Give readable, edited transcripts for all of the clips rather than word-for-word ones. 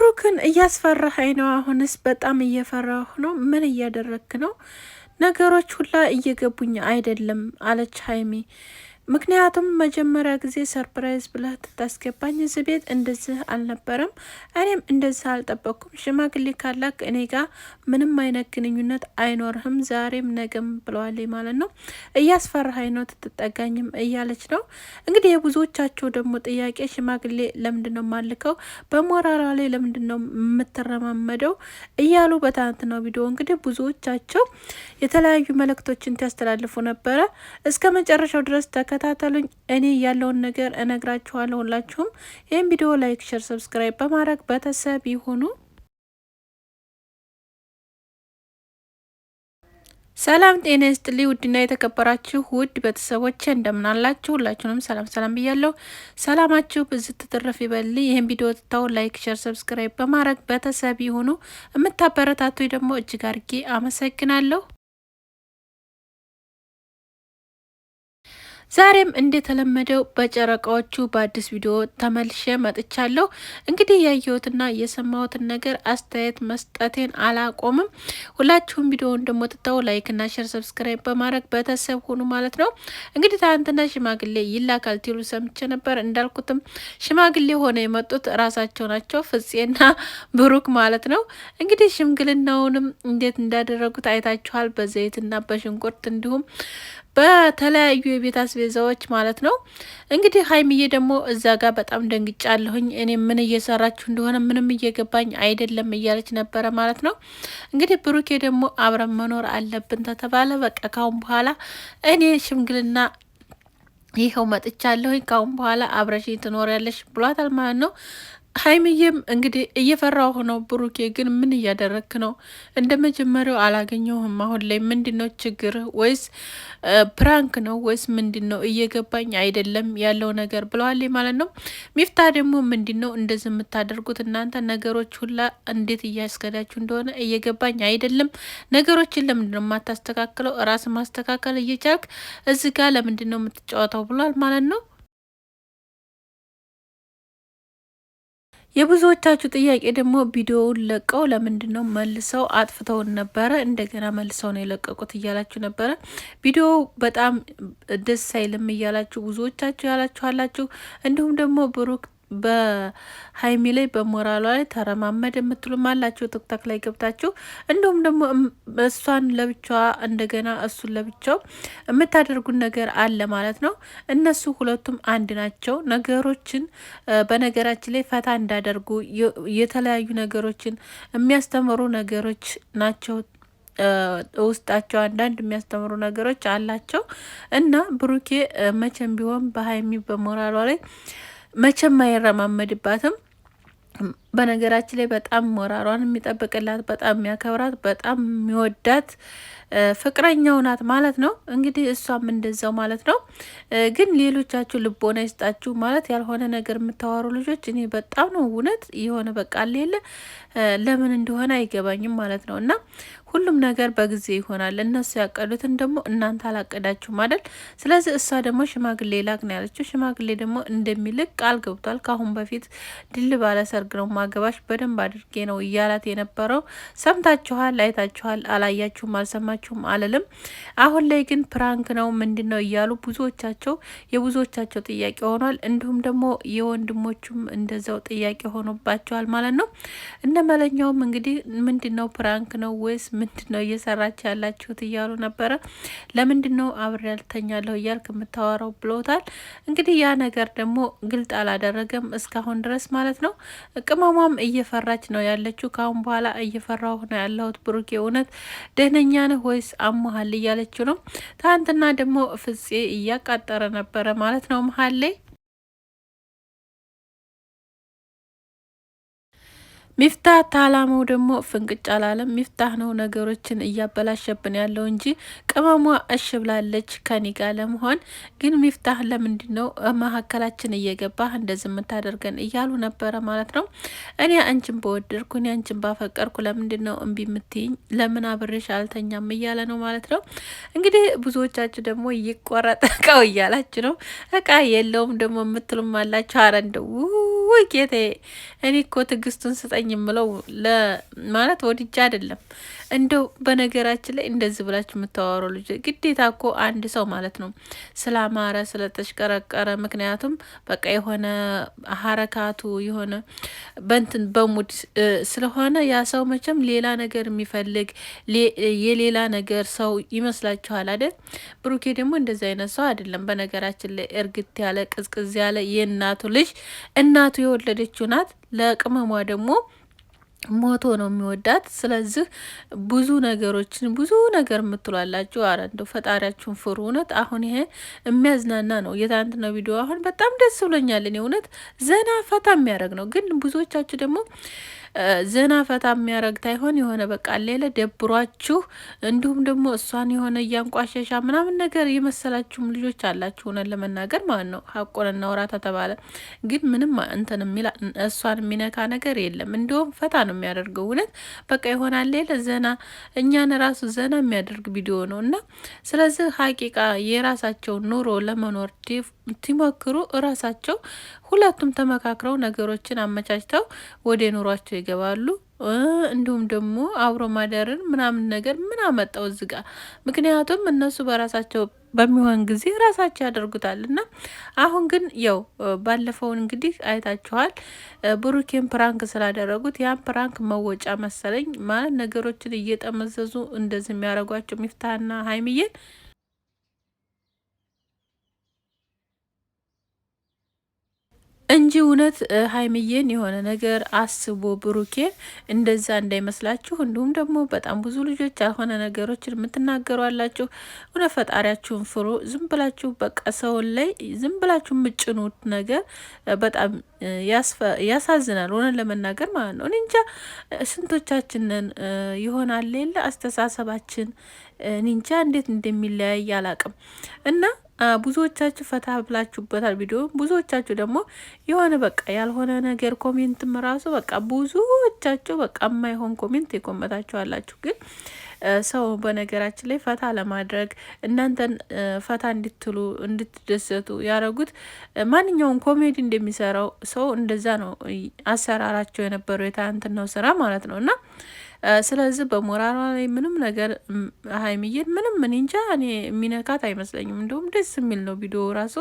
ብሩክን እያስፈራኸኝ ነው። አሁንስ በጣም እየፈራሁ ነው። ምን እያደረክ ነው? ነገሮች ሁላ እየገቡኝ አይደለም አለች ሀይሚ። ምክንያቱም መጀመሪያ ጊዜ ሰርፕራይዝ ብለህ ትታስገባኝ እዚህ ቤት እንደዚህ አልነበረም። እኔም እንደዚህ አልጠበቅኩም። ሽማግሌ ካላክ እኔ ጋር ምንም አይነት ግንኙነት አይኖርህም ዛሬም ነገም ብለዋል ማለት ነው። እያስፈራሀኝ ነው ትትጠጋኝም እያለች ነው። እንግዲህ የብዙዎቻቸው ደግሞ ጥያቄ ሽማግሌ ለምንድን ነው ማልከው፣ በሞራራ ላይ ለምንድን ነው የምትረማመደው እያሉ በትናንትናው ቪዲዮ እንግዲህ ብዙዎቻቸው የተለያዩ መልእክቶችን ያስተላልፉ ነበረ። እስከ መጨረሻው ድረስ ተከታተሉኝ። እኔ ያለውን ነገር እነግራችኋለሁ። ሁላችሁም ይህን ቪዲዮ ላይክ፣ ሸር፣ ሰብስክራይብ በማድረግ ቤተሰብ ይሁኑ። ሰላም ጤና ይስጥልኝ። ውድና የተከበራችሁ ውድ ቤተሰቦቼ እንደምን አላችሁ? ሁላችሁንም ሰላም ሰላም ብያለሁ። ሰላማችሁ ብዝት ትትረፍ ይበልኝ። ይህን ቪዲዮ ትታው ላይክ፣ ሸር፣ ሰብስክራይብ በማድረግ ቤተሰብ ይሁኑ። የምታበረታቱ ደግሞ እጅግ አድርጌ አመሰግናለሁ። ዛሬም እንደተለመደው በጨረቃዎቹ በአዲስ ቪዲዮ ተመልሼ መጥቻለሁ። እንግዲህ ያየሁትና የሰማሁትን ነገር አስተያየት መስጠቴን አላቆምም። ሁላችሁም ቪዲዮውን ደግሞ ትተው ላይክና ሼር ሰብስክራይብ በማድረግ ቤተሰብ ሁኑ ማለት ነው። እንግዲህ ትናንትና ሽማግሌ ይላካል ትሉ ሰምቼ ነበር። እንዳልኩትም ሽማግሌ ሆነ የመጡት ራሳቸው ናቸው፣ ፍፄና ብሩክ ማለት ነው። እንግዲህ ሽምግልናውንም እንዴት እንዳደረጉት አይታችኋል። በዘይትና በሽንኩርት እንዲሁም በተለያዩ የቤት አስቤዛዎች ማለት ነው። እንግዲህ ሀይሚዬ ደግሞ እዛ ጋር በጣም ደንግጫለሁኝ። እኔ ምን እየሰራችሁ እንደሆነ ምንም እየገባኝ አይደለም እያለች ነበረ ማለት ነው። እንግዲህ ብሩኬ ደግሞ አብረን መኖር አለብን ተተባለ። በቃ ካሁን በኋላ እኔ ሽምግልና ይኸው መጥቻለሁኝ፣ ካሁን በኋላ አብረሽኝ ትኖሪያለሽ ብሏታል ማለት ነው። ሀይሚዬም እንግዲህ እየፈራሁ ነው። ብሩኬ ግን ምን እያደረክ ነው? እንደ መጀመሪያው አላገኘሁም። አሁን ላይ ምንድን ነው ችግር? ወይስ ፕራንክ ነው ወይስ ምንድን ነው? እየገባኝ አይደለም ያለው ነገር ብለዋል ማለት ነው። ሚፍታ ደግሞ ምንድን ነው እንደዚህ የምታደርጉት እናንተ? ነገሮች ሁላ እንዴት እያስከዳችሁ እንደሆነ እየገባኝ አይደለም። ነገሮችን ለምንድን ነው የማታስተካክለው? ራስ ማስተካከል እየቻልክ እዚህ ጋር ለምንድን ነው የምትጫወተው? ብሏል ማለት ነው። የብዙዎቻችሁ ጥያቄ ደግሞ ቪዲዮውን ለቀው ለምንድን ነው መልሰው አጥፍተውን ነበረ እንደገና መልሰው ነው የለቀቁት እያላችሁ ነበረ። ቪዲዮ በጣም ደስ አይልም እያላችሁ ብዙዎቻችሁ ያላችሁ አላችሁ። እንዲሁም ደግሞ ብሩክ በሀይሚ ላይ በሞራሏ ላይ ተረማመድ የምትሉም አላችሁ ቲክቶክ ላይ ገብታችሁ። እንዲሁም ደግሞ እሷን ለብቻዋ እንደገና እሱን ለብቻው የምታደርጉን ነገር አለ ማለት ነው። እነሱ ሁለቱም አንድ ናቸው። ነገሮችን በነገራችን ላይ ፈታ እንዳደርጉ የተለያዩ ነገሮችን የሚያስተምሩ ነገሮች ናቸው። ውስጣቸው አንዳንድ የሚያስተምሩ ነገሮች አላቸው እና ብሩኬ መቼም ቢሆን በሀይሚ በሞራሏ ላይ መቼም አይረማመድባትም። በነገራችን ላይ በጣም ሞራሯን የሚጠብቅላት በጣም የሚያከብራት በጣም የሚወዳት ፍቅረኛው ናት ማለት ነው። እንግዲህ እሷም እንደዛው ማለት ነው። ግን ሌሎቻችሁ ልቦና ይስጣችሁ ማለት ያልሆነ ነገር የምታዋሩ ልጆች እኔ በጣም ነው እውነት የሆነ በቃ ሌለ ለምን እንደሆነ አይገባኝም ማለት ነው። እና ሁሉም ነገር በጊዜ ይሆናል። እነሱ ያቀዱትን ደግሞ እናንተ አላቀዳችሁም አይደል? ስለዚህ እሷ ደግሞ ሽማግሌ ላክ ነው ያለችው። ሽማግሌ ደግሞ እንደሚልክ ቃል ገብቷል። ከአሁን በፊት ድል ባለ ሰርግ ነው ማገባሽ በደንብ አድርጌ ነው እያላት የነበረው። ሰምታችኋል፣ አይታችኋል። አላያችሁም፣ አልሰማችሁም አልልም። አሁን ላይ ግን ፕራንክ ነው ምንድን ነው እያሉ ብዙዎቻቸው የብዙዎቻቸው ጥያቄ ሆኗል። እንዲሁም ደግሞ የወንድሞቹም እንደዛው ጥያቄ ሆኖባቸዋል ማለት ነው። እነ መለኛውም እንግዲህ ምንድን ነው ፕራንክ ነው ወይስ ምንድን ነው እየሰራች ያላችሁት እያሉ ነበረ። ለምንድን ነው አብሬ ያልተኛለሁ እያልክ የምታወራው ብሎታል። እንግዲህ ያ ነገር ደግሞ ግልጥ አላደረገም እስካሁን ድረስ ማለት ነው። ቅመሟም እየፈራች ነው ያለችው። ካሁን በኋላ እየፈራሁ ነው ያለሁት ብሩኬ እውነት ደህነኛ ነህ ወይስ አሞሃል እያለችው ነው። ትናንትና ደግሞ ፍፄ እያቃጠረ ነበረ ማለት ነው መሀል ላይ ሚፍታህ ታላማው ደግሞ ፍንቅጭ አላለም። ሚፍታህ ነው ነገሮችን እያበላሸብን ያለው እንጂ ቅመሟ እሽ ብላለች ከኔ ጋር ለመሆን። ግን ሚፍታህ ለምንድን ነው መሀከላችን እየገባህ እንደዚህ የምታደርገን እያሉ ነበረ ማለት ነው። እኔ አንቺን በወደድኩ እኔ አንቺን ባፈቀርኩ ለምንድን ነው እምቢ የምትይኝ? ለምን አብሬሽ አልተኛም እያለ ነው ማለት ነው። እንግዲህ ብዙዎቻችሁ ደግሞ ይቆረጥ እቃው እያላችሁ ነው። እቃ የለውም ደግሞ የምትሉም አላችሁ። አረ እንደው ጌቴ እኔ እኮ ትዕግስቱን ስጠኝ አስጠላኝ የምለው ማለት ወድጄ አይደለም። እንደው በነገራችን ላይ እንደዚህ ብላችሁ የምታወሩ ልጅ ግዴታ እኮ አንድ ሰው ማለት ነው ስላማረ ስለተሽቀረቀረ፣ ምክንያቱም በቃ የሆነ ሀረካቱ የሆነ በንትን በሙድ ስለሆነ ያ ሰው መቼም ሌላ ነገር የሚፈልግ የሌላ ነገር ሰው ይመስላችኋል አይደል? ብሩኬ ደግሞ እንደዚህ አይነት ሰው አይደለም። በነገራችን ላይ እርግት ያለ ቅዝቅዝ ያለ የእናቱ ልጅ እናቱ የወለደችው ናት። ለቅመሟ ደግሞ ሞቶ ነው የሚወዳት። ስለዚህ ብዙ ነገሮችን ብዙ ነገር የምትሏላችሁ። አረ እንደው ፈጣሪያችሁን ፍሩ። እውነት አሁን ይሄ የሚያዝናና ነው። የትናንትና ቪዲዮ አሁን በጣም ደስ ብሎኛል። እኔ እውነት ዘና ፈታ የሚያደርግ ነው። ግን ብዙዎቻችሁ ደግሞ ዘና ፈታ የሚያደርግ ታይሆን የሆነ በቃ ሌለ ደብሯችሁ፣ እንዲሁም ደግሞ እሷን የሆነ እያንቋሸሻ ምናምን ነገር የመሰላችሁም ልጆች አላችሁ። ሆነን ለመናገር ማለት ነው ሀቆን እናውራ ተባለ ግን ምንም እንትን እሷን የሚነካ ነገር የለም። እንዲሁም ፈታ ነው የሚያደርገው። እውነት በቃ ይሆናል ሌለ ዘና እኛን ራሱ ዘና የሚያደርግ ቪዲዮ ነው እና ስለዚህ ሀቂቃ የራሳቸው ኑሮ ለመኖር ሲሞክሩ እራሳቸው ሁለቱም ተመካክረው ነገሮችን አመቻችተው ወደ ኑሯቸው ይገባሉ። እንዲሁም ደግሞ አብሮ ማደርን ምናምን ነገር ምን አመጣው እዚህ ጋር? ምክንያቱም እነሱ በራሳቸው በሚሆን ጊዜ ራሳቸው ያደርጉታል። እና አሁን ግን ያው ባለፈውን እንግዲህ አይታችኋል፣ ብሩኬን ፕራንክ ስላደረጉት ያን ፕራንክ መወጫ መሰለኝ ማለት ነገሮችን እየጠመዘዙ እንደዚህ የሚያደርጓቸው ሚፍታህና ሀይሚዬን እንጂ እውነት ሀይሚዬን የሆነ ነገር አስቦ ብሩኬ እንደዛ እንዳይመስላችሁ። እንዲሁም ደግሞ በጣም ብዙ ልጆች ያልሆነ ነገሮችን የምትናገሩ አላችሁ። እውነት ፈጣሪያችሁን ፍሩ። ዝም ብላችሁ በቃ ሰውን ላይ ዝም ብላችሁ የምጭኑት ነገር በጣም ያሳዝናል። እውነት ለመናገር ማለት ነው። እኔ እንጃ ስንቶቻችንን ይሆናል የለ አስተሳሰባችን እኔ እንጃ እንዴት እንደሚለያይ አላቅም እና ብዙዎቻችሁ ፈታ ብላችሁበታል ቪዲዮ። ብዙዎቻችሁ ደግሞ የሆነ በቃ ያልሆነ ነገር ኮሜንትም ራሱ በቃ ብዙዎቻችሁ በቃ የማይሆን ኮሜንት የኮመታችሁ አላችሁ። ግን ሰው በነገራችን ላይ ፈታ ለማድረግ እናንተን ፈታ እንድትሉ እንድትደሰቱ ያደረጉት ማንኛውም ኮሜዲ እንደሚሰራው ሰው እንደዛ ነው አሰራራቸው የነበረው የትናንትናው ስራ ማለት ነው እና ስለዚህ በሞራሏ ላይ ምንም ነገር ሀይሚዬን ምንም ምን እንጃ እኔ የሚነካት አይመስለኝም። እንዲሁም ደስ የሚል ነው ቪዲዮ ራሱ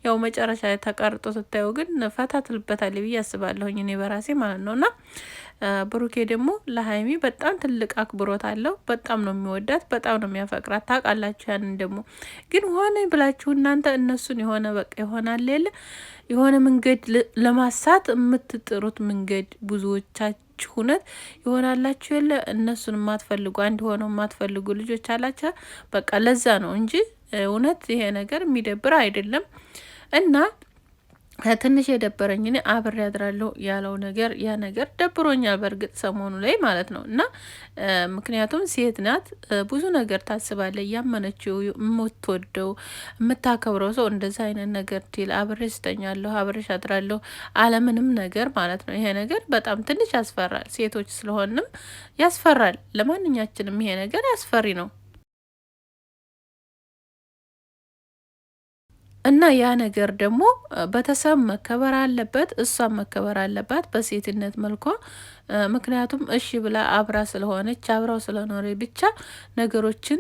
ያው መጨረሻ ተቀርጦ ስታየው ግን ፈታ ትልበታል ብዬ አስባለሁኝ እኔ በራሴ ማለት ነው እና ብሩኬ ደግሞ ለሀይሚ በጣም ትልቅ አክብሮት አለው። በጣም ነው የሚወዳት፣ በጣም ነው የሚያፈቅራት። ታውቃላችሁ። ያንን ደግሞ ግን ሆነ ብላችሁ እናንተ እነሱን የሆነ በቃ ይሆናል የለ የሆነ መንገድ ለማሳት የምትጥሩት መንገድ ብዙዎቻችሁ እውነት ይሆናላችሁ የለ እነሱን የማትፈልጉ አንድ ሆነው የማትፈልጉ ልጆች አላቸው። በቃ ለዛ ነው እንጂ እውነት ይሄ ነገር የሚደብር አይደለም እና ትንሽ የደበረኝ እኔ አብሬ ያድራለሁ ያለው ነገር ያ ነገር ደብሮኛል። በእርግጥ ሰሞኑ ላይ ማለት ነው እና ምክንያቱም ሴት ናት፣ ብዙ ነገር ታስባለ። እያመነችው የምትወደው የምታከብረው ሰው እንደዛ አይነት ነገር ቲል አብሬ ስተኛለሁ አብሬሽ አድራለሁ አለምንም ነገር ማለት ነው። ይሄ ነገር በጣም ትንሽ ያስፈራል። ሴቶች ስለሆንም ያስፈራል። ለማንኛችንም ይሄ ነገር ያስፈሪ ነው። እና ያ ነገር ደግሞ ቤተሰብ መከበር አለበት፣ እሷም መከበር አለባት በሴትነት መልኳ። ምክንያቱም እሺ ብላ አብራ ስለሆነች አብራው ስለኖረ ብቻ ነገሮችን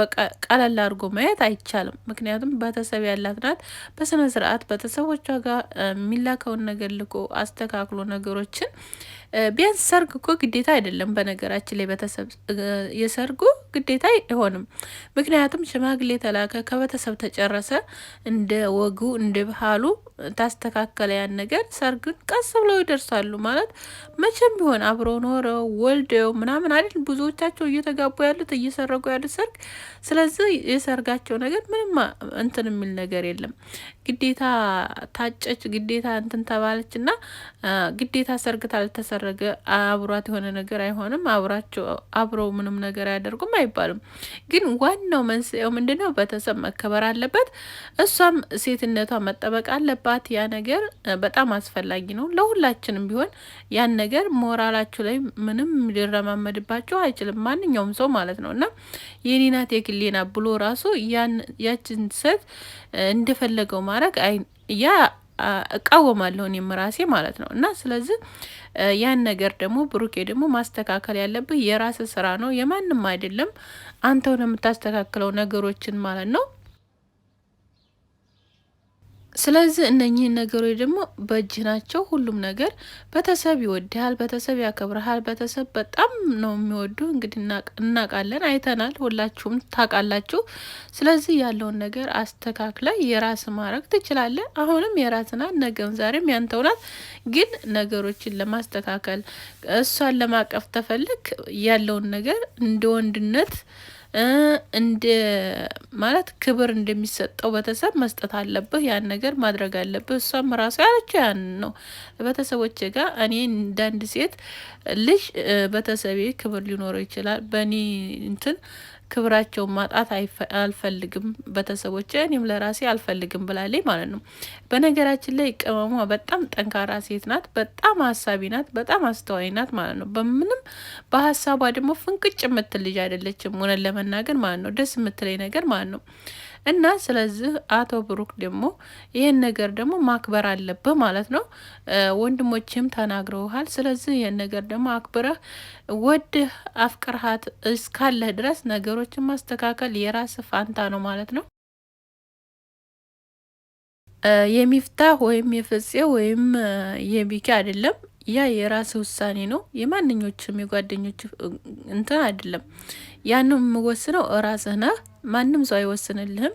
በቃ ቀለል አድርጎ ማየት አይቻልም። ምክንያቱም ቤተሰብ ያላት ናት። በስነ ስርዓት ቤተሰቦቿ ጋር የሚላከውን ነገር ልኮ አስተካክሎ ነገሮችን ቢያንስ ሰርግ እኮ ግዴታ አይደለም። በነገራችን ላይ ቤተሰብ የሰርጉ ግዴታ አይሆንም። ምክንያቱም ሽማግሌ ተላከ ከቤተሰብ ተጨረሰ እንደ ወጉ እንደ ባህሉ ታስተካከለ ያን ነገር ሰርግን ቀስ ብለው ይደርሳሉ። ማለት መቼም ቢሆን አብረው ኖረው ወልደው ምናምን አይደል ብዙዎቻቸው እየተጋቡ ያሉት እየሰረጉ ያሉት ሰርግ። ስለዚህ የሰርጋቸው ነገር ምንም እንትን የሚል ነገር የለም። ግዴታ ታጨች ግዴታ እንትን ተባለች እና ግዴታ ሰርግ ታልተሰረገ አብሯት የሆነ ነገር አይሆንም። አብረው ምንም ነገር አያደርጉም አይባልም። ግን ዋናው መንስኤው ምንድነው? ቤተሰብ መከበር አለበት። እሷም ሴትነቷ መጠበቅ አለባት። ያ ነገር በጣም አስፈላጊ ነው ለሁላችንም ቢሆን። ያን ነገር ሞራላችሁ ላይ ምንም ሊረማመድባቸው አይችልም ማንኛውም ሰው ማለት ነው እና የኔናት የግሌና ብሎ ራሱ ያችን ሴት እንደፈለገው ማድረግ ያ እቃወማለሁ እኔም ራሴ ማለት ነው። እና ስለዚህ ያን ነገር ደግሞ ብሩኬ ደግሞ ማስተካከል ያለብህ የራስ ስራ ነው፣ የማንም አይደለም። አንተው ነው የምታስተካክለው ነገሮችን ማለት ነው። ስለዚህ እነኚህን ነገሮች ደግሞ በእጅ ናቸው። ሁሉም ነገር ቤተሰብ ይወድሃል፣ ቤተሰብ ያከብረሃል። ቤተሰብ በጣም ነው የሚወዱ። እንግዲህ እናውቃለን፣ አይተናል፣ ሁላችሁም ታውቃላችሁ። ስለዚህ ያለውን ነገር አስተካክለ የራስ ማድረግ ትችላለህ። አሁንም የራስ ናት፣ ነገም ዛሬም ያንተው ናት። ግን ነገሮችን ለማስተካከል እሷን ለማቀፍ ተፈልግ ያለውን ነገር እንደ ወንድነት እንደ ማለት ክብር እንደሚሰጠው ቤተሰብ መስጠት አለብህ። ያን ነገር ማድረግ አለብህ። እሷም ራሱ ያለችው ያን ነው። ቤተሰቦቼ ጋር እኔ እንዳንድ ሴት ልጅ ቤተሰቤ ክብር ሊኖረው ይችላል። በእኔ እንትን ክብራቸውን ማጣት አልፈልግም ቤተሰቦቼ፣ እኔም ለራሴ አልፈልግም ብላለች ማለት ነው። በነገራችን ላይ ቅመሟ በጣም ጠንካራ ሴት ናት። በጣም ሀሳቢ ናት። በጣም አስተዋይ ናት ማለት ነው። በምንም በሀሳቧ ደግሞ ፍንቅጭ የምትል ልጅ አይደለችም፣ እውነት ለመናገር ማለት ነው። ደስ የምትለኝ ነገር ማለት ነው። እና ስለዚህ አቶ ብሩክ ደግሞ ይህን ነገር ደግሞ ማክበር አለብህ ማለት ነው። ወንድሞችም ተናግረውሃል። ስለዚህ ይህን ነገር ደግሞ አክብረህ ወድህ አፍቅርሃት እስካለህ ድረስ ነገሮችን ማስተካከል የራስ ፋንታ ነው ማለት ነው። የሚፍታህ ወይም የፍፄ ወይም የቢኪ አይደለም። ያ የራስ ውሳኔ ነው። የማንኞችም የጓደኞች እንትን አይደለም። ያንም የምወስነው ራስህ ነህ። ማንም ሰው አይወስንልህም።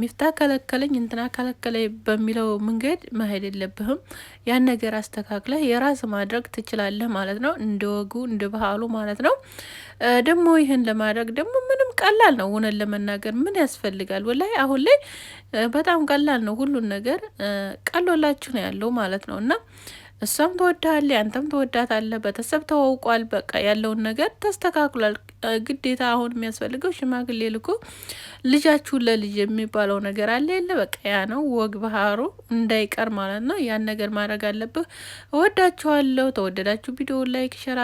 ሚፍታ ከለከለኝ እንትና ከለከለኝ በሚለው መንገድ መሄድ የለብህም። ያን ነገር አስተካክለህ የራስ ማድረግ ትችላለህ ማለት ነው። እንደ ወጉ እንደ ባህሉ ማለት ነው። ደግሞ ይህን ለማድረግ ደግሞ ምንም ቀላል ነው። እውነት ለመናገር ምን ያስፈልጋል? ወላሂ አሁን ላይ በጣም ቀላል ነው። ሁሉን ነገር ቀሎላችሁ ነው ያለው ማለት ነው። እና እሷም ትወዳለች፣ አንተም ትወዳታለህ። ቤተሰብ ተዋውቋል። በቃ ያለውን ነገር ተስተካክሏል። ግዴታ አሁን የሚያስፈልገው ሽማግሌ ልኮ ልጃችሁን ለልጅ የሚባለው ነገር አለ የለ፣ በቃ ያ ነው ወግ ባህሩ እንዳይቀር ማለት ነው። ያን ነገር ማድረግ አለብህ። እወዳችኋለሁ። ተወደዳችሁ ቪዲዮ ላይክ ሸር